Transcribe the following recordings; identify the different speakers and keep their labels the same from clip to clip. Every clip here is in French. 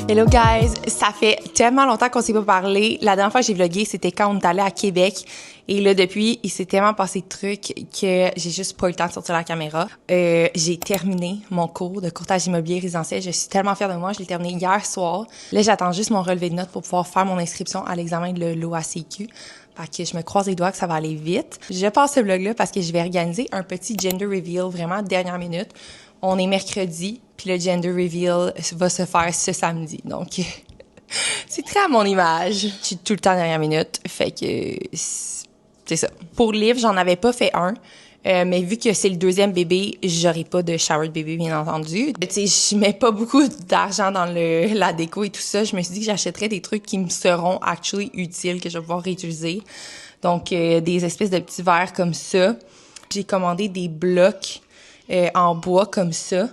Speaker 1: Hello guys, ça fait tellement longtemps qu'on s'est pas parlé. La dernière fois que j'ai vlogué, c'était quand on est allé à Québec. Et là, depuis, il s'est tellement passé de trucs que j'ai juste pas eu le temps de sortir la caméra. J'ai terminé mon cours de courtage immobilier résidentiel. Je suis tellement fière de moi. Je l'ai terminé hier soir. Là, j'attends juste mon relevé de notes pour pouvoir faire mon inscription à l'examen de l'OACQ. Fait que je me croise les doigts que ça va aller vite. Je passe ce vlog-là parce que je vais organiser un petit gender reveal vraiment dernière minute. On est mercredi, puis le gender reveal va se faire ce samedi. Donc, c'est très à mon image. Je suis tout le temps dernière minute, fait que c'est ça. Pour le livre, j'en avais pas fait un, mais vu que c'est le deuxième bébé, j'aurai pas de shower de bébé, bien entendu. Tu sais, je mets pas beaucoup d'argent dans la déco et tout ça. Je me suis dit que j'achèterais des trucs qui me seront actually utiles, que je vais pouvoir réutiliser. Donc, des espèces de petits verres comme ça. J'ai commandé des blocs en bois comme ça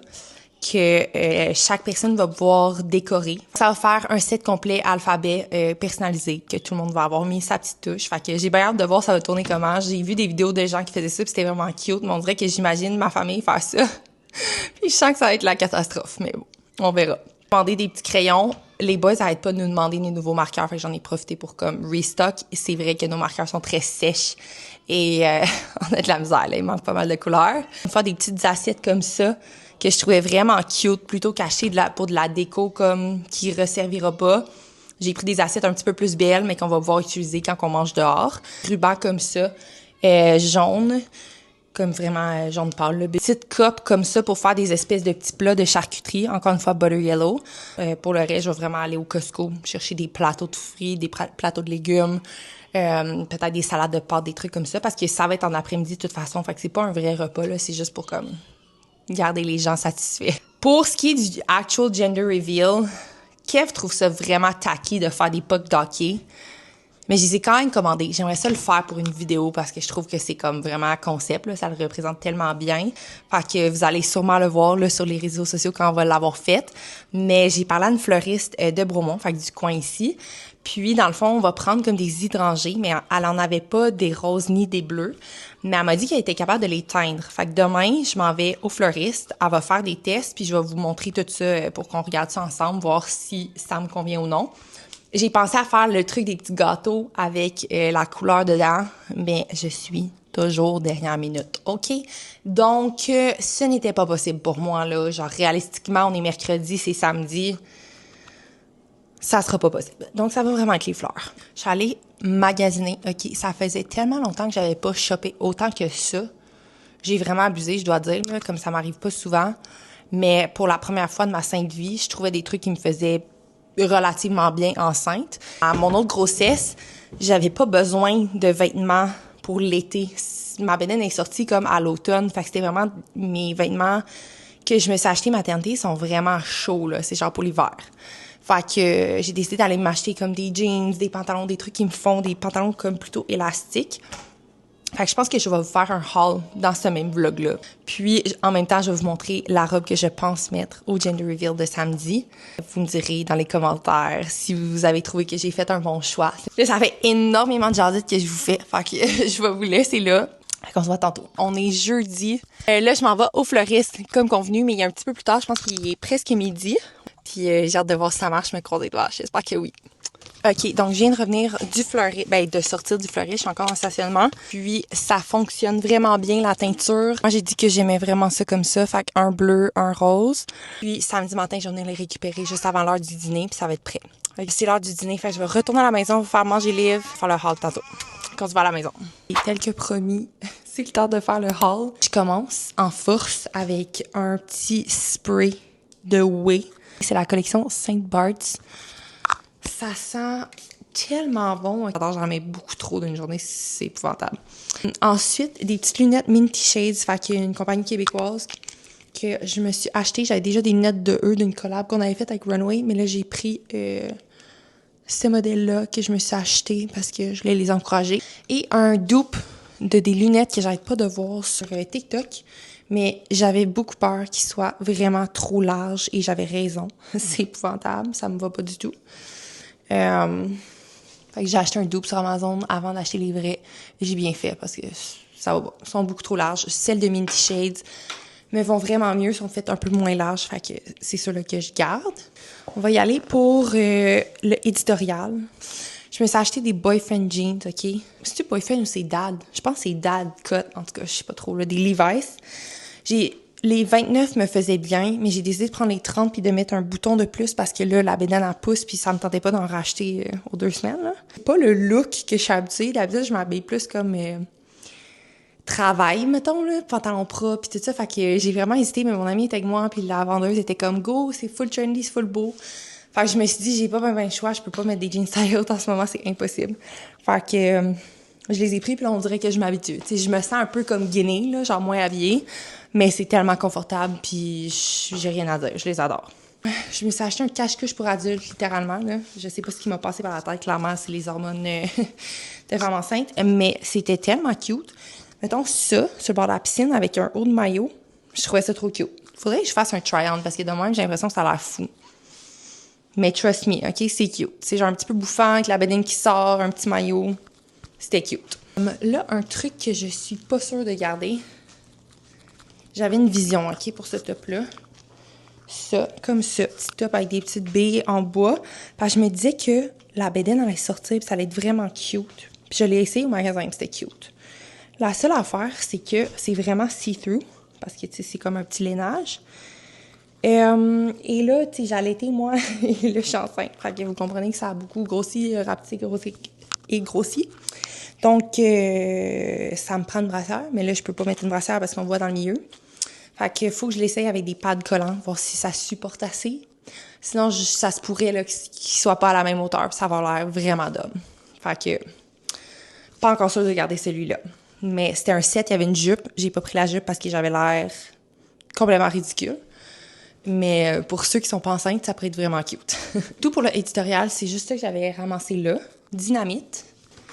Speaker 1: que chaque personne va pouvoir décorer. Ça va faire un set complet alphabet personnalisé que tout le monde va avoir mis sa petite touche. Fait que j'ai bien hâte de voir ça va tourner comment. J'ai vu des vidéos de gens qui faisaient ça, puis c'était vraiment cute, mais on dirait que j'imagine ma famille faire ça. Puis je sens que ça va être la catastrophe, mais bon, on verra. J'ai demandé des petits crayons. Les boys arrêtent pas de nous demander des nouveaux marqueurs, fait que j'en ai profité pour comme restock. C'est vrai que nos marqueurs sont très sèches et on a de la misère, là, il manque pas mal de couleurs. On va faire des petites assiettes comme ça que je trouvais vraiment cute, plutôt qu'acheter pour de la déco comme qui resservira pas. J'ai pris des assiettes un petit peu plus belles, mais qu'on va pouvoir utiliser quand on mange dehors. Ruban comme ça, jaune, comme vraiment jaune pâle. Là. Petite coupe comme ça pour faire des espèces de petits plats de charcuterie, encore une fois butter yellow. Pour le reste, je vais vraiment aller au Costco, chercher des plateaux de fruits, des plateaux de légumes, peut-être des salades de pâtes, des trucs comme ça, parce que ça va être en après-midi de toute façon, fait que c'est pas un vrai repas, là, c'est juste pour comme garder les gens satisfaits. Pour ce qui est du actual gender reveal, Kev trouve ça vraiment tacky de faire des pucks d'hockey. Mais je les ai quand même commandés. J'aimerais ça le faire pour une vidéo parce que je trouve que c'est comme vraiment concept, là. Ça le représente tellement bien. Fait que vous allez sûrement le voir, là, sur les réseaux sociaux quand on va l'avoir fait. Mais j'ai parlé à une fleuriste de Bromont, fait que du coin ici. Puis, dans le fond, on va prendre comme des hydrangées, mais elle en avait pas des roses ni des bleus. Mais elle m'a dit qu'elle était capable de les teindre. Fait que demain, je m'en vais au fleuriste. Elle va faire des tests, puis je vais vous montrer tout ça pour qu'on regarde ça ensemble, voir si ça me convient ou non. J'ai pensé à faire le truc des petits gâteaux avec la couleur dedans, mais je suis toujours dernière minute, OK? Donc, ce n'était pas possible pour moi, là. Genre, réalistiquement, on est mercredi, c'est samedi. Ça sera pas possible. Donc, ça va vraiment être les fleurs. Je suis allée magasiner. OK, ça faisait tellement longtemps que j'avais pas shoppé autant que ça. J'ai vraiment abusé, je dois dire, là, comme ça m'arrive pas souvent. Mais pour la première fois de ma sainte vie, je trouvais des trucs qui me faisaient relativement bien enceinte. À mon autre grossesse, j'avais pas besoin de vêtements pour l'été. Ma bédaine est sortie comme à l'automne, fait que c'était vraiment mes vêtements que je me suis achetés maternité sont vraiment chauds, là. C'est genre pour l'hiver. Fait que j'ai décidé d'aller m'acheter comme des jeans, des pantalons, des trucs qui me font des pantalons comme plutôt élastiques. Fait que je pense que je vais vous faire un haul dans ce même vlog-là. Puis, en même temps, je vais vous montrer la robe que je pense mettre au gender reveal de samedi. Vous me direz dans les commentaires si vous avez trouvé que j'ai fait un bon choix. Là, ça fait énormément de jasettes que je vous fais. Fait que je vais vous laisser là. Fait qu'on se voit tantôt. On est jeudi. Là, je m'en vais au fleuriste, comme convenu, mais il y a un petit peu plus tard. Je pense qu'il est presque midi. Puis, j'ai hâte de voir si ça marche. Je me croise les doigts. J'espère que oui. OK, donc je viens de revenir du fleuriste, de sortir du fleuriste, je suis encore en stationnement. Puis ça fonctionne vraiment bien la teinture. Moi j'ai dit que j'aimais vraiment ça comme ça, fait qu'un bleu, un rose. Puis samedi matin, je vais venir les récupérer juste avant l'heure du dîner, puis ça va être prêt. C'est l'heure du dîner, fait que je vais retourner à la maison, vous faire manger les livres, faire le haul tantôt. Quand on se voit à la maison. Et tel que promis, c'est le temps de faire le haul. Je commence en force avec un petit spray de Ouai. C'est la collection Saint Bart's. Ça sent tellement bon. J'en mets beaucoup trop d'une journée, c'est épouvantable. Ensuite, des petites lunettes Minty Shades, fait qu'il y a une compagnie québécoise que je me suis achetée. J'avais déjà des lunettes de eux d'une collab qu'on avait faite avec Runway, mais là, j'ai pris ce modèle-là que je me suis acheté parce que je voulais les encourager. Et un dupe de des lunettes que j'arrête pas de voir sur TikTok. Mais j'avais beaucoup peur qu'ils soient vraiment trop larges et j'avais raison. C'est épouvantable, ça me va pas du tout. Fait que j'ai acheté un dupe sur Amazon avant d'acheter les vrais. J'ai bien fait parce que ça va pas. Ils sont beaucoup trop larges. Celle de Minty Shades me vont vraiment mieux, sont faites un peu moins larges, fait que c'est ceux-là que je garde. On va y aller pour le éditorial. Je me suis acheté des boyfriend jeans, OK? C'est-tu boyfriend ou c'est dad? Je pense que c'est dad cut, en tout cas, je sais pas trop, là, des Levi's. Les 29 me faisaient bien, mais j'ai décidé de prendre les 30 puis de mettre un bouton de plus parce que là, la bédaine, elle pousse puis ça me tentait pas d'en racheter aux 2 semaines, là. C'est pas le look que je suis habituée. D'habitude, je m'habille plus comme travail, mettons, là, pantalon propre puis tout ça. Fait que j'ai vraiment hésité, mais mon ami était avec moi puis la vendeuse était comme « Go, c'est full trendy, c'est full beau ». Fait que je me suis dit, j'ai pas ben le choix, je peux pas mettre des jeans taille haute en ce moment, c'est impossible. Fait que je les ai pris, puis là, on dirait que je m'habitue. Tu sais, je me sens un peu comme Guinée, là, genre moins habillée, mais c'est tellement confortable, puis j'ai rien à dire, je les adore. Je me suis acheté un cache-couche pour adultes, littéralement, là. Je sais pas ce qui m'a passé par la tête, clairement, c'est les hormones de femme enceinte, mais c'était tellement cute. Mettons ça, sur le bord de la piscine, avec un haut de maillot, je trouvais ça trop cute. Faudrait que je fasse un try-on, parce que de même, j'ai l'impression que ça a l'air fou. Mais trust me, OK, c'est cute. C'est genre un petit peu bouffant, avec la bedaine qui sort, un petit maillot. C'était cute. Là, un truc que je suis pas sûre de garder. J'avais une vision, OK, pour ce top-là. Ça, comme ça, petit top avec des petites billes en bois. Parce que je me disais que la bedaine allait sortir puis ça allait être vraiment cute. Puis je l'ai essayé au magasin, puis c'était cute. La seule affaire, c'est que c'est vraiment see-through. Parce que, tu sais, c'est comme un petit lainage. Et là, tu sais, j'ai allaité, moi, et là, je suis enceinte. Fait que vous comprenez que ça a beaucoup grossi, rapetissé, grossi et grossi. Donc, ça me prend une brassière, mais là, je peux pas mettre une brassière parce qu'on voit dans le milieu. Fait que faut que je l'essaye avec des pads collants, voir si ça supporte assez. Sinon, ça se pourrait là, qu'il soit pas à la même hauteur, puis ça va avoir l'air vraiment d'homme. Fait que, pas encore sûr de garder celui-là. Mais c'était un set, il y avait une jupe. J'ai pas pris la jupe parce que j'avais l'air complètement ridicule. Mais pour ceux qui sont pas enceintes, ça pourrait être vraiment cute. Tout pour le éditorial, c'est juste ça que j'avais ramassé là. Dynamite.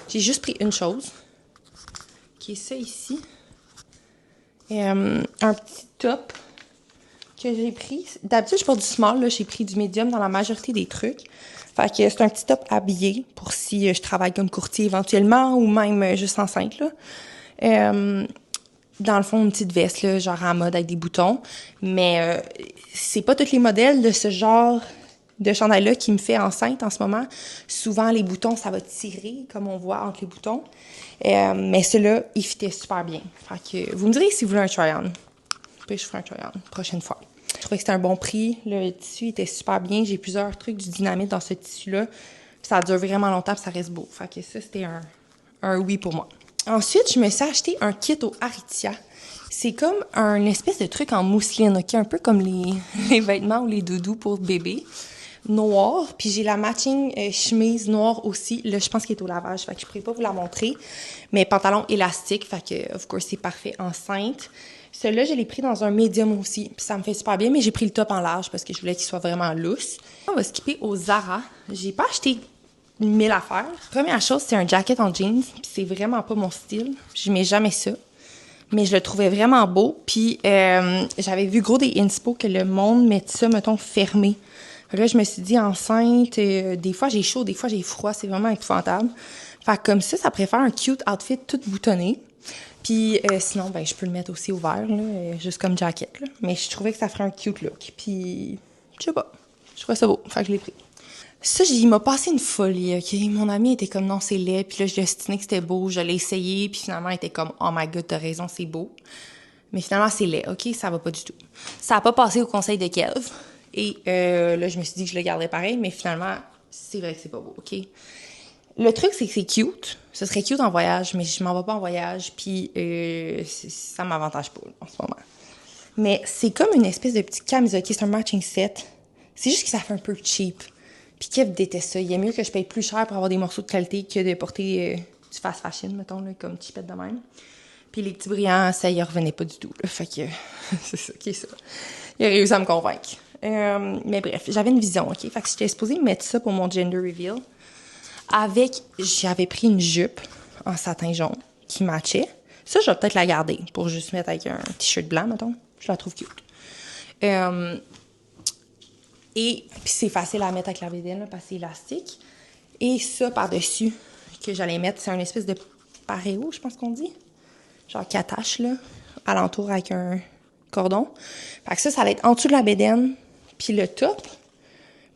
Speaker 1: J'ai juste pris une chose, qui est ça ici. Et un petit top que j'ai pris. D'habitude, je porte du small, là, j'ai pris du medium dans la majorité des trucs. Fait que c'est un petit top habillé pour si je travaille comme courtier éventuellement ou même juste enceinte, là. Dans le fond, une petite veste, là, genre en mode avec des boutons. Mais c'est pas tous les modèles de ce genre de chandail-là qui me fait enceinte en ce moment. Souvent, les boutons, ça va tirer, comme on voit entre les boutons. Mais celui-là, il fitait super bien. Fait que vous me direz si vous voulez un try-on. Puis je ferai un try-on prochaine fois. Je trouvais que c'était un bon prix. Le tissu était super bien. J'ai plusieurs trucs du dynamite dans ce tissu-là. Puis ça dure vraiment longtemps, puis ça reste beau. Fait que ça, c'était un oui pour moi. Ensuite, je me suis acheté un kit au Aritzia. C'est comme un espèce de truc en mousseline, OK? Un peu comme les vêtements ou les doudous pour bébé. Noir. Puis j'ai la matching chemise noire aussi. Là, je pense qu'il est au lavage, fait que je pourrais pas vous la montrer. Mais pantalon élastique, fait que, of course, c'est parfait enceinte. Celui-là, je l'ai pris dans un médium aussi. Puis ça me fait super bien, mais j'ai pris le top en large parce que je voulais qu'il soit vraiment loose. On va skipper au Zara. J'ai pas acheté 1000 affaires. Première chose, c'est un jacket en jeans. Puis c'est vraiment pas mon style. Je mets jamais ça. Mais je le trouvais vraiment beau. Puis j'avais vu gros des inspo que le monde met ça, mettons, fermé. Là, je me suis dit, enceinte, des fois j'ai chaud, des fois j'ai froid. C'est vraiment épouvantable. Fait que comme ça préfère un cute outfit tout boutonné. Puis sinon, ben je peux le mettre aussi ouvert, là, juste comme jacket. Là. Mais je trouvais que ça ferait un cute look. Puis, je sais pas, je trouvais ça beau. Fait que je l'ai pris. Ça, il m'a passé une folie, OK? Mon ami était comme, non, c'est laid. Puis là, je lui ai estimé que c'était beau. Je l'ai essayé. Puis finalement, il était comme, oh my God, t'as raison, c'est beau. Mais finalement, c'est laid, OK? Ça va pas du tout. Ça a pas passé au conseil de Kev. Et là, je me suis dit que je le gardais pareil. Mais finalement, c'est vrai que c'est pas beau, OK? Le truc, c'est que c'est cute. Ce serait cute en voyage, mais je m'en vais pas en voyage. Puis ça m'avantage pas, là, en ce moment. Mais c'est comme une espèce de petit camisole. OK, c'est un matching set. C'est juste que ça fait un peu cheap. Puis Kev déteste ça. Il est mieux que je paye plus cher pour avoir des morceaux de qualité que de porter du fast fashion, mettons, là, comme cheapette de même. Puis les petits brillants, ça y revenait pas du tout. Là. Fait que c'est ça qui est ça. Il a réussi à me convaincre. Mais bref, j'avais une vision, OK? Fait que j'étais supposée mettre ça pour mon gender reveal. J'avais pris une jupe en satin jaune qui matchait. Ça, je vais peut-être la garder pour juste mettre avec un t-shirt blanc, mettons. Je la trouve cute. Et puis c'est facile à mettre avec la bédaine, là, parce que c'est élastique. Et ça, par-dessus, que j'allais mettre, c'est un espèce de paréo, je pense qu'on dit. Genre qui attache, là, alentour avec un cordon. Fait que ça va être en dessous de la bédaine, puis le top.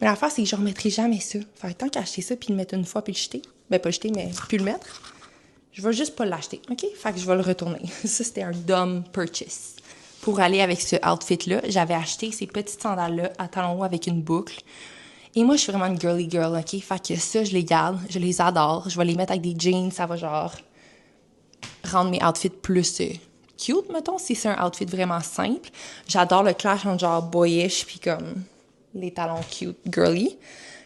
Speaker 1: Mais l'affaire, c'est que je remettrai jamais ça. Fait que tant qu'acheter ça, puis le mettre une fois, puis le jeter. Ben, pas le jeter, mais plus le mettre. Je vais juste pas l'acheter, OK? Fait que je vais le retourner. Ça, c'était un dumb purchase. Pour aller avec ce outfit-là, j'avais acheté ces petites sandales-là à talons hauts avec une boucle. Et moi, je suis vraiment une girly girl, OK? Fait que ça, je les garde, je les adore. Je vais les mettre avec des jeans, ça va genre rendre mes outfits plus cute, mettons, si c'est un outfit vraiment simple. J'adore le clash entre genre boyish puis comme les talons cute, girly.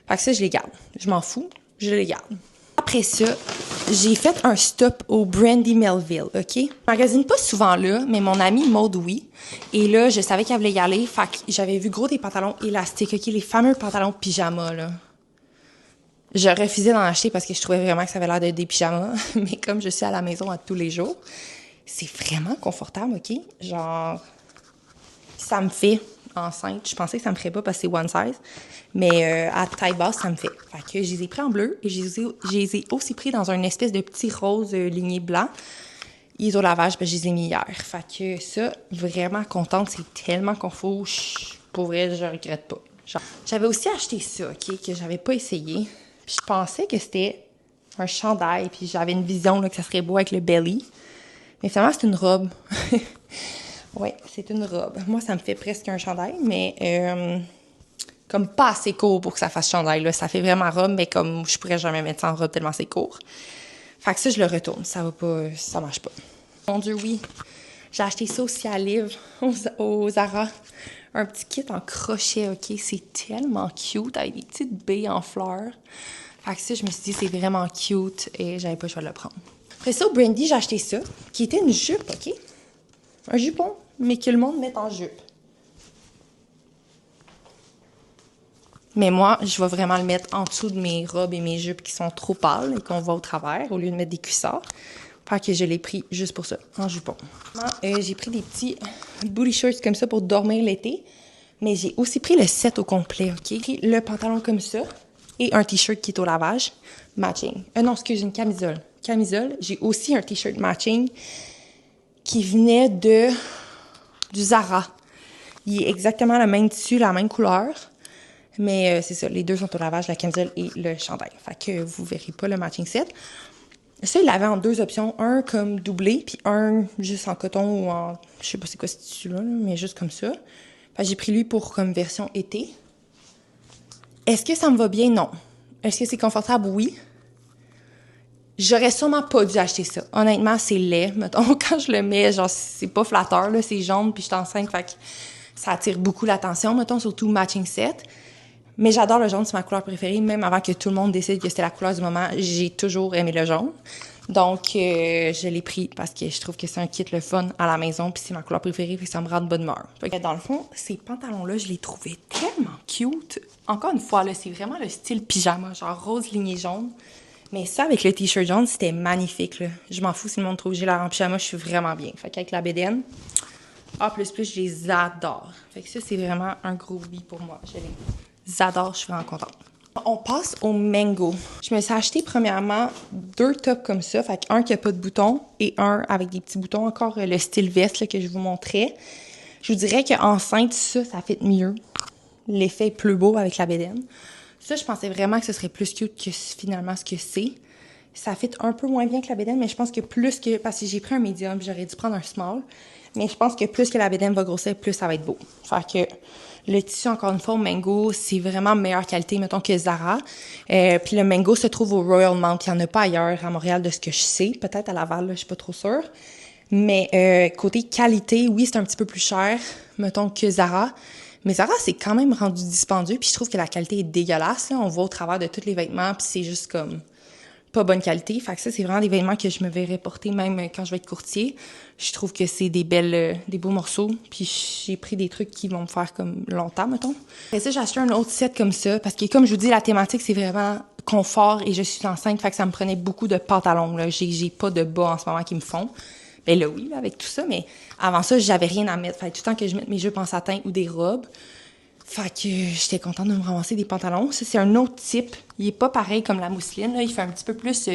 Speaker 1: Fait que ça, je les garde. Je m'en fous, je les garde. Après ça, j'ai fait un stop au Brandy Melville, OK? Je magasine pas souvent là, mais mon amie Maude, oui. Et là, je savais qu'elle voulait y aller, fait que j'avais vu gros des pantalons élastiques, OK? Les fameux pantalons pyjama, là. Je refusais d'en acheter parce que je trouvais vraiment que ça avait l'air d'être des pyjamas. Mais comme je suis à la maison à tous les jours, c'est vraiment confortable, OK? Genre, ça me fait enceinte. Je pensais que ça me ferait pas parce que c'est one size. Mais à taille basse, ça me fait. Fait que je les ai pris en bleu et je les ai aussi pris dans une espèce de petit rose ligné blanc. Iso-lavage, ben, je les ai mis hier. Fait que ça, vraiment contente. C'est tellement confort. Pour vrai, je regrette pas. Genre, j'avais aussi acheté ça, OK, que j'avais pas essayé. Puis je pensais que c'était un chandail. Puis j'avais une vision là, que ça serait beau avec le belly. Mais finalement, c'est une robe. Oui, c'est une robe. Moi, ça me fait presque un chandail, mais comme pas assez court pour que ça fasse chandail. Là. Ça fait vraiment robe, mais comme je pourrais jamais mettre ça en robe tellement c'est court. Fait que ça, je le retourne. Ça va pas, ça marche pas. Mon Dieu, oui. J'ai acheté ça aussi à Livre, au Zara. Un petit kit en crochet, OK? C'est tellement cute, avec des petites baies en fleurs. Fait que ça, je me suis dit, c'est vraiment cute et j'avais pas le choix de le prendre. Après ça, au Brandy, j'ai acheté ça, qui était une jupe, OK? Un jupon, mais que le monde mette en jupe. Mais moi, je vais vraiment le mettre en dessous de mes robes et mes jupes qui sont trop pâles et qu'on voit au travers, au lieu de mettre des cuissards. Fait que je l'ai pris juste pour ça, en jupon. J'ai pris des petits booty shorts comme ça pour dormir l'été. Mais j'ai aussi pris le set au complet, OK? J'ai pris le pantalon comme ça et un t-shirt qui est au lavage, matching. Non, excuse, une camisole. Camisole, j'ai aussi un t-shirt matching qui venait du Zara. Il est exactement le même tissu, la même couleur. Mais c'est ça, les deux sont au lavage, la camisole et le chandail. Fait que vous verrez pas le matching set. Ça, il l'avait en deux options. Un comme doublé, puis un juste en coton ou en... Je sais pas c'est quoi ce tissu-là, mais juste comme ça. Fait que j'ai pris lui pour comme version été. Est-ce que ça me va bien? Non. Est-ce que c'est confortable? Oui. J'aurais sûrement pas dû acheter ça. Honnêtement, c'est laid. Mettons, quand je le mets, genre, c'est pas flatteur, là, c'est jaune, puis je suis enceinte, fait que ça attire beaucoup l'attention, mettons, surtout matching set. Mais j'adore le jaune, c'est ma couleur préférée. Même avant que tout le monde décide que c'était la couleur du moment, j'ai toujours aimé le jaune. Donc, je l'ai pris parce que je trouve que c'est un kit le fun à la maison, puis c'est ma couleur préférée, puis ça me rend de bonne humeur. Dans le fond, ces pantalons-là, je les trouvais tellement cute. Encore une fois, là, c'est vraiment le style pyjama, genre rose lignée jaune. Mais ça, avec le t-shirt jaune, c'était magnifique, là. Je m'en fous si le monde trouve que j'ai l'air en pyjama, je suis vraiment bien. Fait qu'avec la bédaine, je les adore. Fait que ça, c'est vraiment un gros oui pour moi. Je les adore, je suis vraiment contente. On passe au mango. Je me suis acheté premièrement 2 tops comme ça, fait qu'un qui n'a pas de boutons et un avec des petits boutons, encore le style veste là, que je vous montrais. Je vous dirais qu'enceinte, ça fait mieux. L'effet est plus beau avec la bédaine. Ça, je pensais vraiment que ce serait plus cute que finalement ce que c'est. Ça fit un peu moins bien que la bédaine, mais je pense que parce que j'ai pris un médium, j'aurais dû prendre un small. Mais je pense que plus que la bédaine va grossir, plus ça va être beau. Fait que le tissu, encore une fois, au mango, c'est vraiment meilleure qualité, mettons, que Zara. Puis le mango se trouve au Royal Mount. Il n'y en a pas ailleurs à Montréal, de ce que je sais. Peut-être à Laval, là, je suis pas trop sûre. Mais côté qualité, oui, c'est un petit peu plus cher, mettons, que Zara. Mais Zara, c'est quand même rendu dispendieux, puis je trouve que la qualité est dégueulasse. Là. On voit au travers de tous les vêtements, puis c'est juste comme pas bonne qualité. Fait que ça, c'est vraiment des vêtements que je me verrais porter même quand je vais être courtier. Je trouve que c'est des beaux morceaux, puis j'ai pris des trucs qui vont me faire comme longtemps, mettons. Après ça, j'ai acheté un autre set comme ça, parce que comme je vous dis, la thématique, c'est vraiment confort et je suis enceinte, fait que ça me prenait beaucoup de pantalons, là. J'ai pas de bas en ce moment qui me font. Ben là, oui, là, avec tout ça, mais avant ça, j'avais rien à mettre. Fait que tout le temps que je mette mes jupes en satin ou des robes. Fait que j'étais contente de me ramasser des pantalons. Ça, c'est un autre type. Il est pas pareil comme la mousseline, là. Il fait un petit peu plus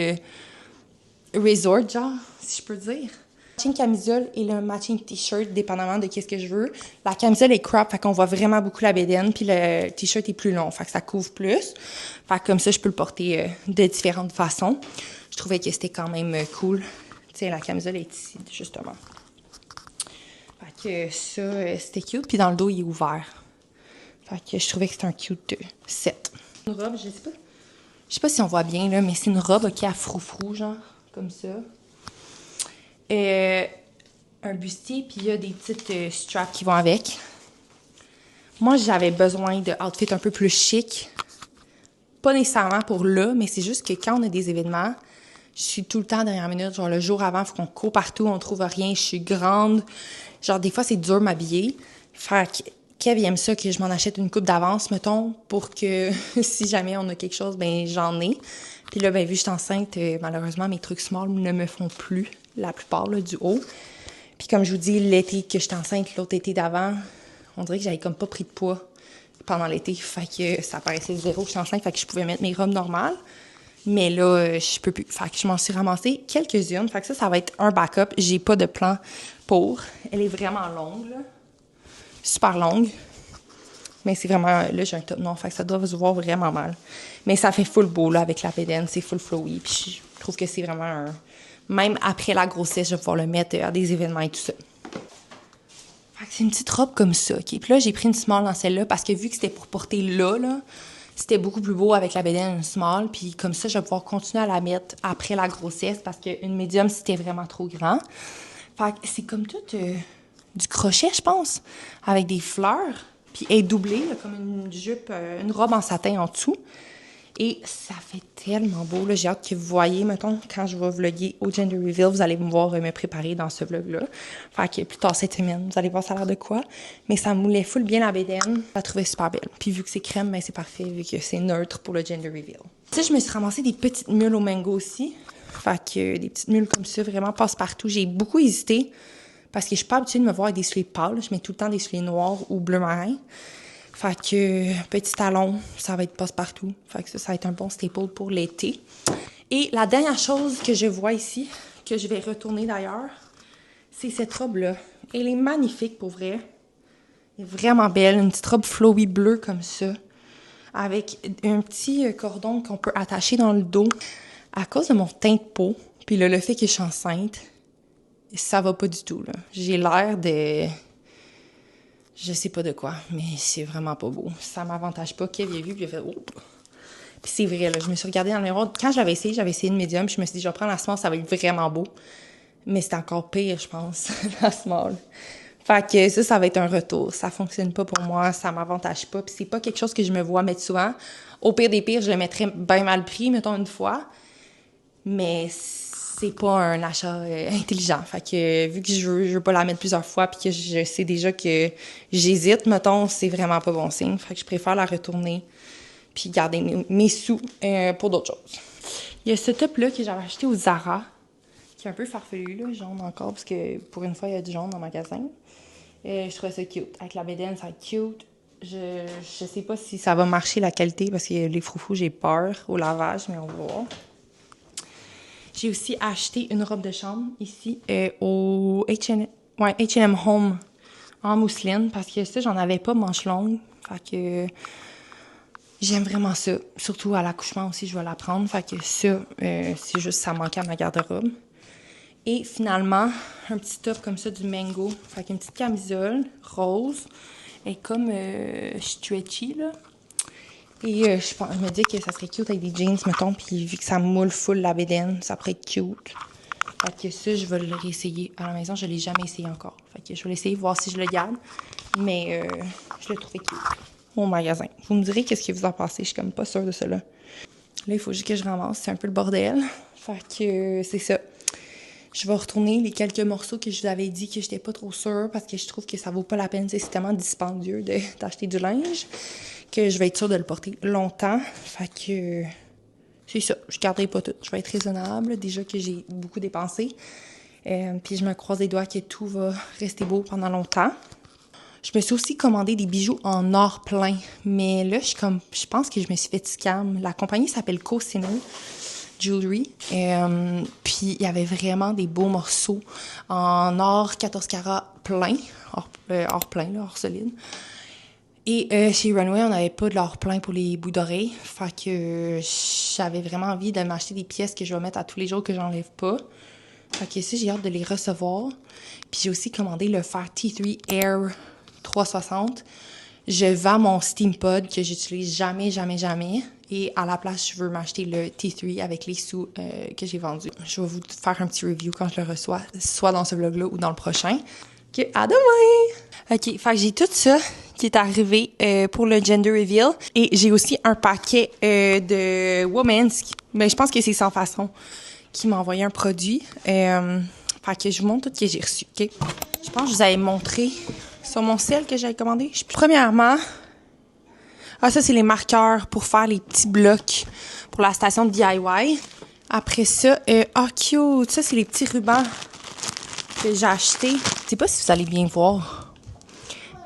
Speaker 1: resort, genre, si je peux dire. Matching camisole et le matching t-shirt, dépendamment de qu'est-ce que je veux. La camisole est crop, fait qu'on voit vraiment beaucoup la bédaine, puis le t-shirt est plus long, fait que ça couvre plus. Fait que comme ça, je peux le porter de différentes façons. Je trouvais que c'était quand même cool. Tu sais, la camisole est ici, justement. Fait que ça, c'était cute, puis dans le dos, il est ouvert. Fait que je trouvais que c'était un cute set. Une robe, je sais pas si on voit bien, là, mais c'est une robe, OK, à froufrou, genre, comme ça. Un bustier, puis il y a des petites straps qui vont avec. Moi, j'avais besoin de outfits un peu plus chic. Pas nécessairement pour là, mais c'est juste que quand on a des événements, je suis tout le temps dernière minute. Genre, le jour avant, il faut qu'on court partout, on trouve rien, je suis grande. Genre, des fois, c'est dur m'habiller. Fait que Kev, il aime ça que je m'en achète une coupe d'avance, mettons, pour que si jamais on a quelque chose, ben j'en ai. Puis là, ben vu que je suis enceinte, malheureusement, mes trucs small ne me font plus, la plupart, là, du haut. Puis comme je vous dis, l'été que j'étais enceinte, l'autre été d'avant, on dirait que j'avais comme pas pris de poids pendant l'été. Fait que ça paraissait zéro que je suis enceinte, fait que je pouvais mettre mes robes normales. Mais là, je peux plus. Fait que je m'en suis ramassée quelques-unes. Fait que ça va être un backup. J'ai pas de plan pour. Elle est vraiment longue, là. Super longue. Mais c'est vraiment... Là, j'ai un top noir, fait que ça doit se voir vraiment mal. Mais ça fait full beau, là, avec la bédaine. C'est full flowy. Puis je trouve que c'est vraiment un... Même après la grossesse, je vais pouvoir le mettre à des événements et tout ça. Fait que c'est une petite robe comme ça, OK? Puis là, j'ai pris une small dans celle-là parce que vu que c'était pour porter là, c'était beaucoup plus beau avec la bédaine small. Puis comme ça, je vais pouvoir continuer à la mettre après la grossesse parce qu'une médium, c'était vraiment trop grand. Fait que c'est comme tout du crochet, je pense, avec des fleurs. Puis elle est doublée, là, comme une jupe, une robe en satin en dessous. Et ça fait tellement beau, là. J'ai hâte que vous voyez, mettons, quand je vais vlogger au Gender Reveal, vous allez me voir me préparer dans ce vlog-là. Fait que plus tard cette semaine, vous allez voir ça a l'air de quoi. Mais ça moulait full bien la bédaine. Je la trouvais super belle. Puis vu que c'est crème, ben c'est parfait, vu que c'est neutre pour le Gender Reveal. Tu sais, je me suis ramassé des petites mules au mango aussi. Fait que des petites mules comme ça, vraiment passe-partout. J'ai beaucoup hésité parce que je suis pas habituée de me voir avec des souliers pâles. Je mets tout le temps des souliers noirs ou bleu marin. Fait que petit talon, ça va être passe-partout. Fait que ça va être un bon staple pour l'été. Et la dernière chose que je vois ici, que je vais retourner d'ailleurs, c'est cette robe-là. Elle est magnifique pour vrai. Elle est vraiment belle. Une petite robe flowy bleue comme ça. Avec un petit cordon qu'on peut attacher dans le dos. À cause de mon teint de peau, puis là, le fait que je suis enceinte, ça va pas du tout, là. J'ai l'air de... Je sais pas de quoi, mais c'est vraiment pas beau. Ça m'avantage pas. Kev, il a vu, puis il a fait « Oh! » Puis c'est vrai, là, je me suis regardée dans le miroir. Quand j'avais essayé une médium, puis je me suis dit « Je vais prendre la small, ça va être vraiment beau. » Mais c'est encore pire, je pense, la small. Fait que ça va être un retour. Ça fonctionne pas pour moi, ça m'avantage pas. Puis c'est pas quelque chose que je me vois mettre souvent. Au pire des pires, je le mettrais bien mal pris, mettons, une fois. Mais c'est pas un achat intelligent. Fait que vu que je veux pas la mettre plusieurs fois puis que je sais déjà que j'hésite, mettons, c'est vraiment pas bon signe. Fait que je préfère la retourner puis garder mes sous pour d'autres choses. Il y a ce top-là que j'avais acheté au Zara, qui est un peu farfelu, là, jaune encore, parce que pour une fois, il y a du jaune dans le magasin. Je trouvais ça cute. Avec la bédaine, ça va être cute. Je sais pas si ça va marcher la qualité parce que les froufrous, j'ai peur au lavage, mais on va voir. J'ai aussi acheté une robe de chambre ici au H&M Home en mousseline parce que ça, j'en avais pas manche longue. Fait que j'aime vraiment ça. Surtout à l'accouchement aussi, je vais la prendre. Fait que ça, c'est juste ça manquait à ma garde-robe. Et finalement, un petit top comme ça du Mango. Fait qu'une petite camisole rose. Elle est comme stretchy, là. Et je me dis que ça serait cute avec des jeans, mettons, puis vu que ça moule full la bédaine, ça pourrait être cute. Fait que ça, je vais le réessayer à la maison. Je l'ai jamais essayé encore. Fait que je vais l'essayer, voir si je le garde. Mais je le trouvais cute au magasin. Vous me direz qu'est-ce que vous en pensez. Je suis comme pas sûre de cela. Là, il faut juste que je ramasse. C'est un peu le bordel. Fait que c'est ça. Je vais retourner les quelques morceaux que je vous avais dit que j'étais pas trop sûre parce que je trouve que ça vaut pas la peine. C'est tellement dispendieux d'acheter du linge que je vais être sûre de le porter longtemps. Fait que c'est ça. Je garderai pas tout. Je vais être raisonnable. Déjà que j'ai beaucoup dépensé. Puis je me croise les doigts que tout va rester beau pendant longtemps. Je me suis aussi commandé des bijoux en or plein. Mais là, je pense que je me suis fait scam. La compagnie s'appelle Cosino. Jewelry. Puis il y avait vraiment des beaux morceaux en or 14 carats plein, or plein, là, or solide. Et chez Runway, on n'avait pas de l'or plein pour les bouts d'oreilles. Fait que j'avais vraiment envie de m'acheter des pièces que je vais mettre à tous les jours que j'enlève pas. Fait que ça, j'ai hâte de les recevoir. Puis j'ai aussi commandé le Fer T3 Air 360. Je vends mon Steampod que j'utilise jamais. Et à la place, je veux m'acheter le T3 avec les sous que j'ai vendus. Je vais vous faire un petit review quand je le reçois, soit dans ce vlog-là ou dans le prochain. OK, à demain! OK, fait que j'ai tout ça qui est arrivé pour le Gender Reveal. Et j'ai aussi un paquet de Women's, mais je pense que c'est Sans Façon, qui m'a envoyé un produit. Fait que je vous montre tout ce que j'ai reçu, OK? Je pense que je vous avais montré sur mon sel que j'avais commandé. Premièrement, ça, c'est les marqueurs pour faire les petits blocs pour la station de DIY. Après ça, cute! Ça, c'est les petits rubans que j'ai achetés. Je sais pas si vous allez bien voir,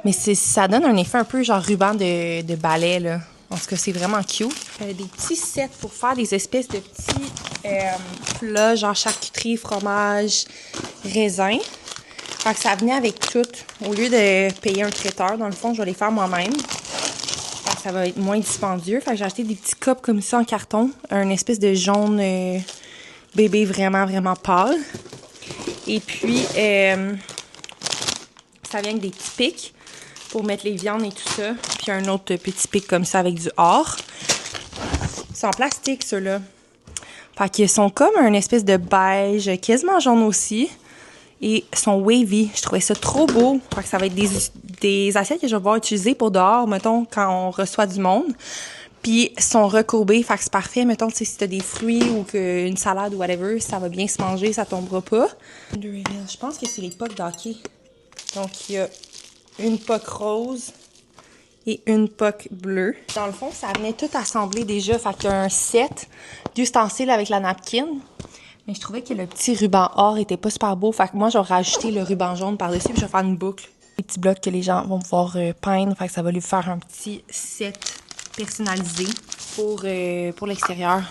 Speaker 1: mais ça donne un effet un peu genre ruban de ballet, là. En tout cas, c'est vraiment cute. Des petits sets pour faire des espèces de petits plats, genre charcuterie, fromage, raisin. Fait que ça venait avec tout. Au lieu de payer un traiteur, dans le fond, je vais les faire moi-même. Fait que ça va être moins dispendieux. Fait que j'ai acheté des petits cups comme ça en carton. Un espèce de jaune bébé vraiment, vraiment pâle. Et puis, ça vient avec des petits pics pour mettre les viandes et tout ça. Puis un autre petit pic comme ça avec du or. C'est en plastique, ceux-là. Fait qu'ils sont comme un espèce de beige, quasiment jaune aussi. Et sont wavy. Je trouvais ça trop beau. Fait que ça va être des assiettes que je vais pouvoir utiliser pour dehors, mettons, quand on reçoit du monde. Puis sont recourbés. Fait que c'est parfait. Mettons, si t'as des fruits ou une salade ou whatever, ça va bien se manger, ça tombera pas. Je pense que c'est les pocs d'hockey. Donc, il y a une poque rose et une poque bleue. Dans le fond, ça venait tout assemblé déjà. Fait qu'il y a un set d'ustensiles avec la napkin. Mais je trouvais que le petit ruban or était pas super beau. Fait que moi, je vais rajouter le ruban jaune par-dessus puis je vais faire une boucle. Des petits blocs que les gens vont pouvoir peindre. Fait que ça va lui faire un petit set personnalisé pour l'extérieur.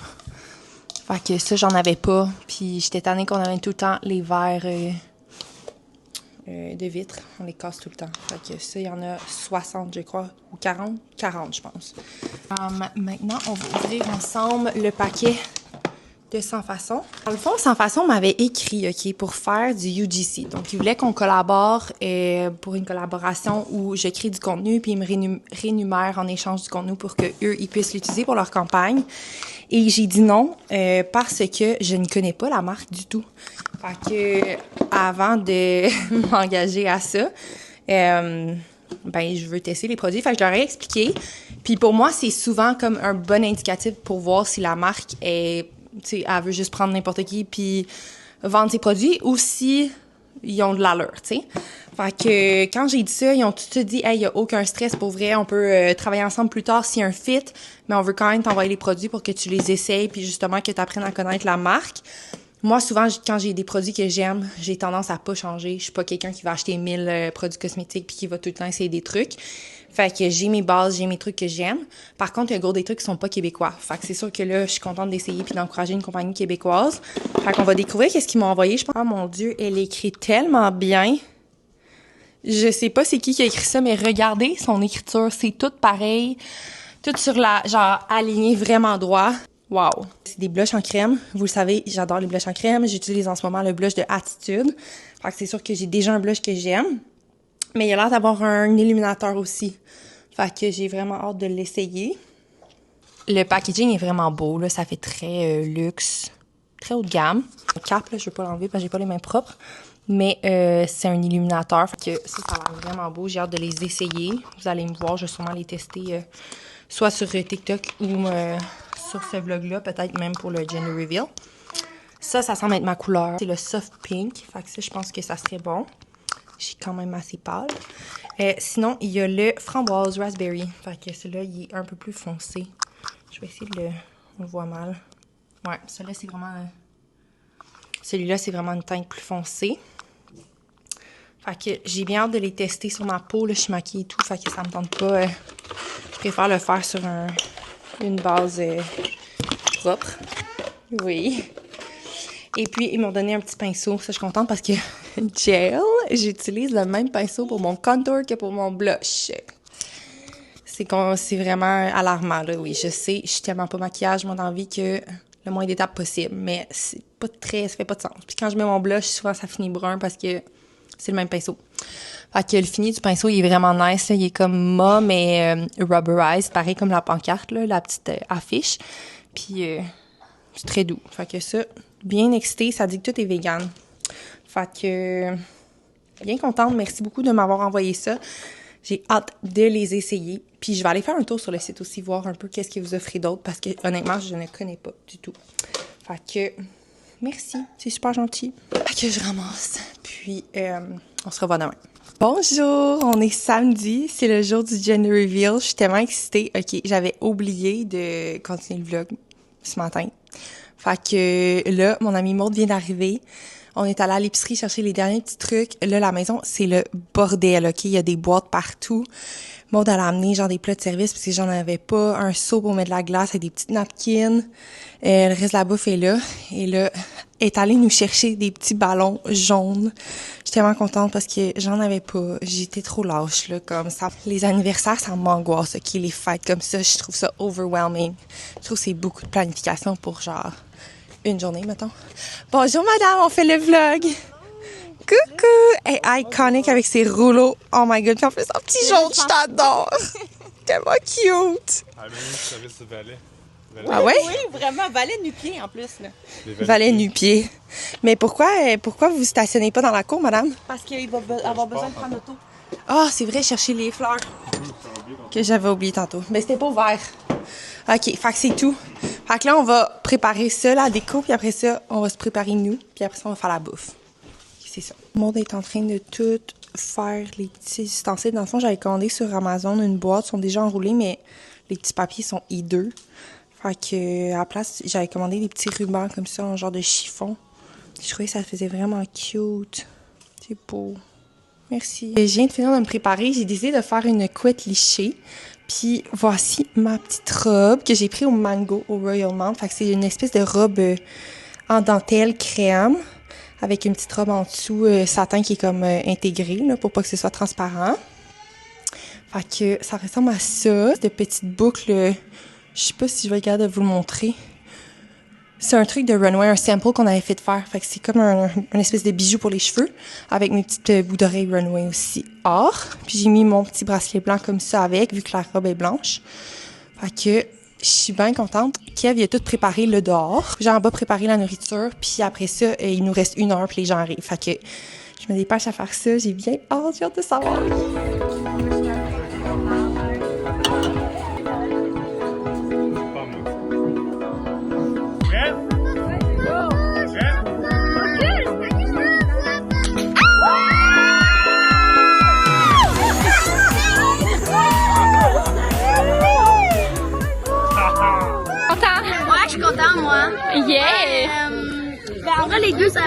Speaker 1: Fait que ça, j'en avais pas. Puis j'étais tannée qu'on avait tout le temps les verres de vitre. On les casse tout le temps. Fait que ça, il y en a 60, je crois. Ou 40? 40, je pense. Maintenant, on va ouvrir ensemble le paquet de Sans Façon. Dans le fond, Sans Façon m'avait écrit, OK, pour faire du UGC. Donc, ils voulaient qu'on collabore pour une collaboration où je crée du contenu puis ils me rémunèrent en échange du contenu pour qu'eux, ils puissent l'utiliser pour leur campagne. Et j'ai dit non parce que je ne connais pas la marque du tout. Fait que avant de m'engager à ça, je veux tester les produits. Fait que je leur ai expliqué. Puis pour moi, c'est souvent comme un bon indicatif pour voir si la marque est, tu sais, elle veut juste prendre n'importe qui puis vendre ses produits ou si ils ont de l'allure, tu sais. Fait que quand j'ai dit ça, ils ont tout de suite dit « Hey, il y a aucun stress, pour vrai, on peut travailler ensemble plus tard s'il y a un fit, mais on veut quand même t'envoyer les produits pour que tu les essayes puis justement que tu apprennes à connaître la marque. » Moi, souvent, quand j'ai des produits que j'aime, j'ai tendance à pas changer. Je suis pas quelqu'un qui va acheter 1000 produits cosmétiques puis qui va tout le temps essayer des trucs. Fait que j'ai mes bases, j'ai mes trucs que j'aime. Par contre, il y a gros des trucs qui sont pas québécois. Fait que c'est sûr que là, je suis contente d'essayer puis d'encourager une compagnie québécoise. Fait qu'on va découvrir qu'est-ce qu'ils m'ont envoyé. Je pense, oh mon Dieu, elle écrit tellement bien. Je sais pas c'est qui a écrit ça, mais regardez son écriture. C'est tout pareil. Tout sur la, genre, aligné vraiment droit. Wow! C'est des blushs en crème. Vous le savez, j'adore les blushs en crème. J'utilise en ce moment le blush de Attitude. Fait que c'est sûr que j'ai déjà un blush que j'aime. Mais il a l'air d'avoir un illuminateur aussi. Fait que j'ai vraiment hâte de l'essayer. Le packaging est vraiment beau, là. Ça fait très luxe, très haut de gamme. Le cap, là, je veux pas l'enlever parce que j'ai pas les mains propres. Mais c'est un illuminateur. Fait que ça a l'air vraiment beau. J'ai hâte de les essayer. Vous allez me voir, je vais sûrement les tester soit sur TikTok ou sur ce vlog-là, peut-être même pour le Gender Reveal. Ça semble être ma couleur. C'est le soft pink. Fait que ça, je pense que ça serait bon. J'ai quand même assez pâle. Sinon, il y a le framboise raspberry. Fait que celui-là, il est un peu plus foncé. Je vais essayer de le... On le voit mal. Ouais, celui-là, c'est vraiment... Celui-là, c'est vraiment une teinte plus foncée. Fait que j'ai bien hâte de les tester sur ma peau. Là, je suis maquillée et tout. Fait que ça me tente pas... Je préfère le faire sur une base propre. Oui. Et puis, ils m'ont donné un petit pinceau. Ça, je suis contente parce que gel, j'utilise le même pinceau pour mon contour que pour mon blush. C'est vraiment alarmant, là, oui. Je sais, je suis tellement pas maquillage, moi, dans la vie, que le moins d'étapes possible. Mais ça fait pas de sens. Puis quand je mets mon blush, souvent, ça finit brun parce que c'est le même pinceau. Fait que le fini du pinceau, il est vraiment nice, là. Il est comme mat, mais rubberized, pareil comme la pancarte, là, la petite affiche. Puis, c'est très doux. Fait que ça, bien excitée, ça dit que tout est vegan. Fait que, bien contente. Merci beaucoup de m'avoir envoyé ça. J'ai hâte de les essayer. Puis je vais aller faire un tour sur le site aussi, voir un peu qu'est-ce que vous offrez d'autre, parce que honnêtement, je ne connais pas du tout. Fait que, merci. C'est super gentil. Fait que je ramasse. Puis, on se revoit demain. Bonjour, on est samedi, c'est le jour du gender reveal. Je suis tellement excitée. OK, j'avais oublié de continuer le vlog ce matin. Fait que là, mon amie Maude vient d'arriver. On est allé à l'épicerie chercher les derniers petits trucs. Là, la maison, c'est le bordel, OK? Il y a des boîtes partout. Maude, elle a amené genre des plats de service parce que j'en avais pas. Un seau pour mettre de la glace avec des petites napkins. Le reste de la bouffe est là. Et là, elle est allée nous chercher des petits ballons jaunes. J'étais tellement contente parce que j'en avais pas. J'étais trop lâche, là, comme ça. Les anniversaires, ça m'angoisse, OK? Les fêtes comme ça, je trouve ça overwhelming. Je trouve que c'est beaucoup de planification pour genre une journée, mettons. Bonjour, madame, on fait le vlog. Coucou! Elle est iconique avec ses rouleaux. Oh my god, puis en plus, un petit jaune, je t'adore! Tellement cute!
Speaker 2: Ah, même service de valet.
Speaker 1: Ah ouais?
Speaker 3: Oui, vraiment, valet nu-pied en plus, là.
Speaker 1: Valet nu-pied. Mais pourquoi vous stationnez pas dans la cour, madame?
Speaker 3: Parce qu'il va avoir besoin de prendre l'auto.
Speaker 1: Ah, c'est vrai, chercher les fleurs. Que j'avais oublié tantôt. Mais c'était pas ouvert. OK, fait que c'est tout. Fait que là, on va préparer ça, la déco, puis après ça, on va se préparer nous, puis après ça, on va faire la bouffe. C'est ça. Le monde est en train de tout faire les petits ustensiles. Dans le fond, j'avais commandé sur Amazon une boîte, ils sont déjà enroulés, mais les petits papiers sont hideux. Fait que, à la place, j'avais commandé des petits rubans comme ça, en genre de chiffon. Je trouvais que ça faisait vraiment cute. C'est beau. Merci. Je viens de finir de me préparer. J'ai décidé de faire une couette lichée. Puis voici ma petite robe que j'ai pris au Mango, au Royal Mount. Fait que c'est une espèce de robe en dentelle crème avec une petite robe en dessous satin qui est comme intégrée là, pour pas que ce soit transparent. Fait que ça ressemble à ça. De petites boucles. Je sais pas si je vais être capable de vous le montrer. C'est un truc de runway, un sample qu'on avait fait faire. Fait que c'est comme un espèce de bijou pour les cheveux, avec mes petites boucles d'oreilles runway aussi or. Puis j'ai mis mon petit bracelet blanc comme ça avec, vu que la robe est blanche. Fait que je suis bien contente. Kev, il a tout préparé le dehors. J'ai en bas préparé la nourriture, puis après ça, il nous reste 1 heure, puis les gens arrivent. Fait que je me dépêche à faire ça. J'ai hâte de savoir.
Speaker 4: Je suis contente, moi.
Speaker 5: Yeah!
Speaker 4: En vrai, les deux, ça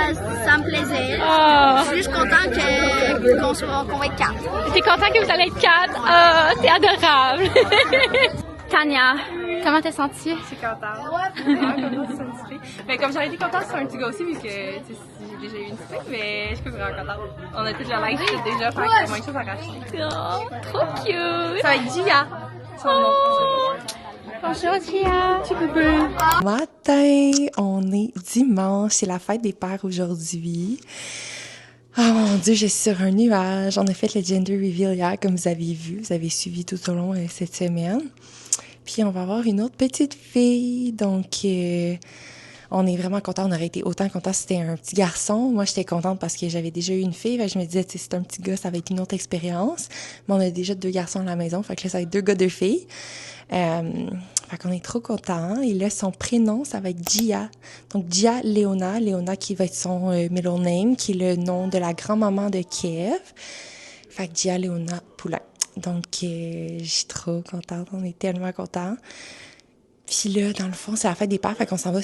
Speaker 4: me plaisait. Je suis juste contente qu'on va être 4.
Speaker 5: T'es content que vous allez être 4? Oh, c'est adorable! Tania, comment t'es sentie?
Speaker 6: Je suis contente. Mais comme j'aurais été contente sur un petit gars aussi, vu que j'ai déjà eu une petite, mais je suis vraiment contente. On a tout le linge déjà, fait qu'il y a moins de choses à racheter.
Speaker 5: Oh, trop cute!
Speaker 6: Ça va être Gia, son nom.
Speaker 5: Bonjour Gia!
Speaker 1: Matin, on est dimanche, c'est la fête des pères aujourd'hui. Ah mon Dieu, je suis sur un nuage. On a fait le gender reveal hier, comme vous avez vu. Vous avez suivi tout au long cette semaine. Puis on va avoir une autre petite fille. Donc, on est vraiment contents. On aurait été autant contents si c'était un petit garçon. Moi, j'étais contente parce que j'avais déjà eu une fille. Fait que je me disais, c'est un petit gars, ça va être une autre expérience. Mais on a déjà 2 garçons à la maison. Fait que là, ça va être 2 gars, 2 filles. Fait qu'on est trop contents. Et là, son prénom, ça va être Gia. Donc, Gia Leona. Leona qui va être son middle name, qui est le nom de la grand-maman de Kiev. Fait que Gia Leona Poulain. Donc, je suis trop contente. On est tellement contents. Puis là, dans le fond, c'est la fête des pères. Fait qu'on s'en va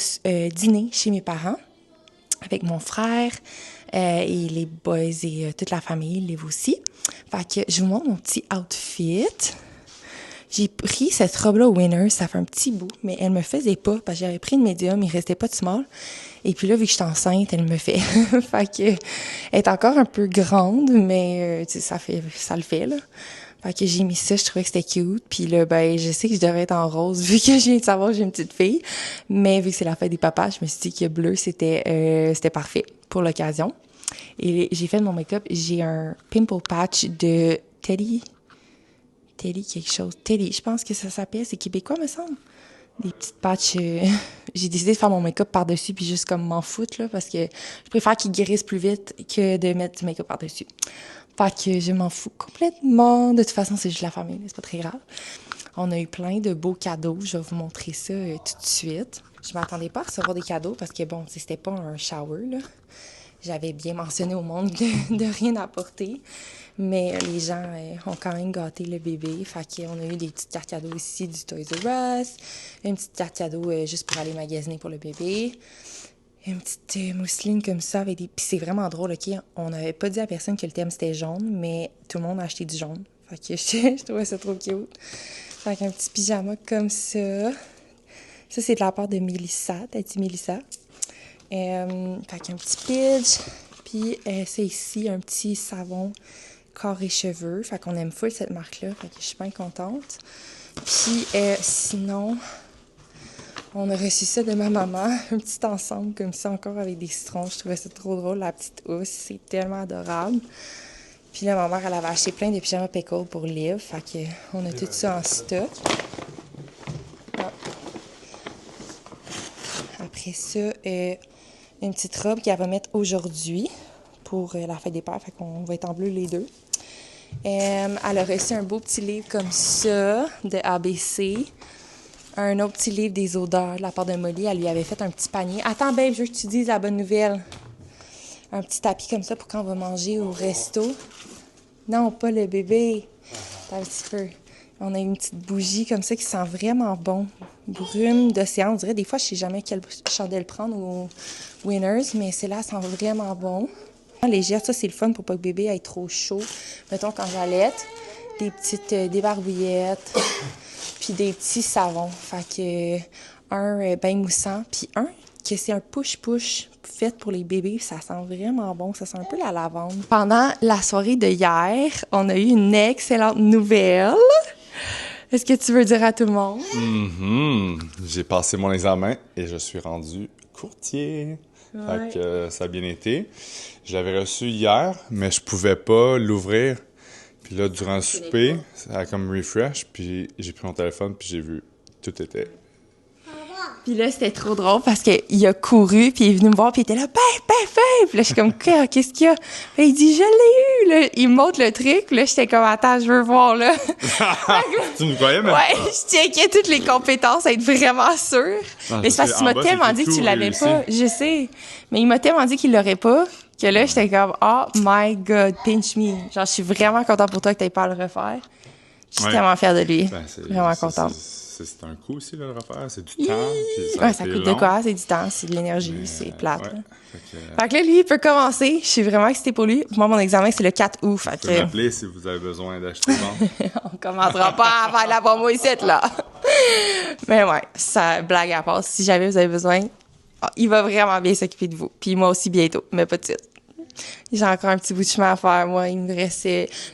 Speaker 1: dîner chez mes parents avec mon frère et les boys et toute la famille, Liv aussi. Fait que je vous montre mon petit outfit J'ai pris cette robe-là Winner, ça fait un petit bout, mais elle me faisait pas, parce que j'avais pris une médium, il restait pas de small. Et puis là, vu que je suis enceinte, elle me fait. Fait que, elle est encore un peu grande, mais, tu sais, ça le fait, là. Fait que j'ai mis ça, je trouvais que c'était cute. Puis là, ben, je sais que je devrais être en rose, vu que je viens de savoir que j'ai une petite fille. Mais vu que c'est la fête des papas, je me suis dit que bleu, c'était parfait pour l'occasion. Et j'ai fait mon make-up, j'ai un pimple patch de Teddy quelque chose. Teddy, je pense que ça s'appelle. C'est québécois, me semble. Des petites patchs. J'ai décidé de faire mon make-up par-dessus puis juste comme m'en foutre, là, parce que je préfère qu'il guérisse plus vite que de mettre du make-up par-dessus. Fait que je m'en fous complètement. De toute façon, c'est juste la famille, c'est pas très grave. On a eu plein de beaux cadeaux. Je vais vous montrer ça tout de suite. Je m'attendais pas à recevoir des cadeaux parce que, bon, c'était pas un shower, là. J'avais bien mentionné au monde de rien apporter. Mais les gens ont quand même gâté le bébé. Fait qu'on a eu des petites cartes cadeaux ici du Toys R Us. Une petite carte cadeau juste pour aller magasiner pour le bébé. Une petite mousseline comme ça avec des... Puis c'est vraiment drôle, OK? On n'avait pas dit à personne que le thème c'était jaune, mais tout le monde a acheté du jaune. Fait que je trouvais ça trop cute. Fait qu'un petit pyjama comme ça. Ça, c'est de la part de Mélissa. T'as dit Mélissa? Fait qu'un petit pitch. Puis c'est ici un petit savon corps et cheveux. Fait qu'on aime full cette marque-là. Fait que je suis bien contente. Puis sinon, on a reçu ça de ma maman. Un petit ensemble comme ça encore avec des citrons. Je trouvais ça trop drôle. La petite housse, c'est tellement adorable. Puis là, ma mère, elle avait acheté plein de pyjamas pickle pour Liv. Fait qu'on a tout ça en stock. Ah. Après ça, une petite robe qu'elle va mettre aujourd'hui pour la fête des pères. Fait qu'on va être en bleu les deux. Elle a reçu un beau petit livre comme ça de ABC. Un autre petit livre des odeurs de la part de Molly. Elle lui avait fait un petit panier. Attends, babe, je veux que tu dises la bonne nouvelle. Un petit tapis comme ça pour quand on va manger au resto. Non, pas le bébé. Un petit peu. On a une petite bougie comme ça qui sent vraiment bon. Brume d'océan. On dirait des fois, je sais jamais quelle chandelle prendre au Winners, mais celle-là sent vraiment bon. Légère, ça c'est le fun pour pas que le bébé ait trop chaud. Mettons quand j'allaite, des petites débarbouillettes, puis des petits savons. Fait que un bain moussant, puis un que c'est un push-push fait pour les bébés. Ça sent vraiment bon. Ça sent un peu la lavande. Pendant la soirée de hier, on a eu une excellente nouvelle. Est-ce que tu veux dire à tout le monde?
Speaker 2: J'ai passé mon examen et je suis rendu courtier.
Speaker 1: Ouais.
Speaker 2: Fait que ça a bien été. Je l'avais reçu hier, mais je pouvais pas l'ouvrir. Puis là, durant le souper, ça a comme refresh, puis j'ai pris mon téléphone, puis j'ai vu, tout était...
Speaker 1: Puis là, c'était trop drôle parce qu'il a couru, puis il est venu me voir, puis il était là, Puis là, je suis comme, qu'est-ce qu'il y a? Puis il dit, je l'ai eu! Là, il me montre le truc, puis là, j'étais comme, attends, je veux voir, là.
Speaker 2: Tu me croyais même?
Speaker 1: Ouais, je checkais toutes les compétences, être vraiment sûre. Mais c'est parce que tu m'as tellement dit que tu l'avais pas. Je sais. Mais il m'a tellement dit qu'il l'aurait pas, que là, j'étais comme, oh my God, pinch me. Genre, je suis vraiment contente pour toi que t'aies pas à le refaire. Je suis tellement fière de lui. Vraiment contente.
Speaker 2: C'est un coût aussi, là, le refaire. C'est du temps.
Speaker 1: Ouais, ça coûte de quoi? C'est du temps, c'est de l'énergie, c'est plate. Ouais. Fait que là, lui, il peut commencer. Je suis vraiment excitée pour lui. Moi, mon examen, c'est le 4 août. Fait
Speaker 2: que... Vous pouvez m'appeler si vous avez besoin d'acheter bon.
Speaker 1: On commencera pas à faire la promo ici, là. Mais ouais, ça, blague à part. Si jamais vous avez besoin, il va vraiment bien s'occuper de vous. Puis moi aussi bientôt, mais pas de suite. J'ai encore un petit bout de chemin à faire. Moi, il me reste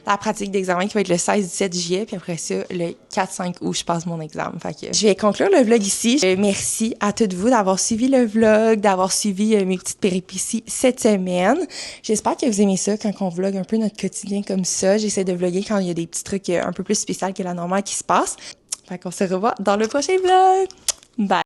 Speaker 1: la pratique d'examen qui va être le 16-17 juillet. Puis après ça, le 4-5 août, je passe mon examen. Fait que je vais conclure le vlog ici. Merci à toutes vous d'avoir suivi le vlog, d'avoir suivi mes petites péripéties cette semaine. J'espère que vous aimez ça quand on vlog un peu notre quotidien comme ça. J'essaie de vlogger quand il y a des petits trucs un peu plus spéciaux que la normale qui se passent. Fait qu'on se revoit dans le prochain vlog. Bye!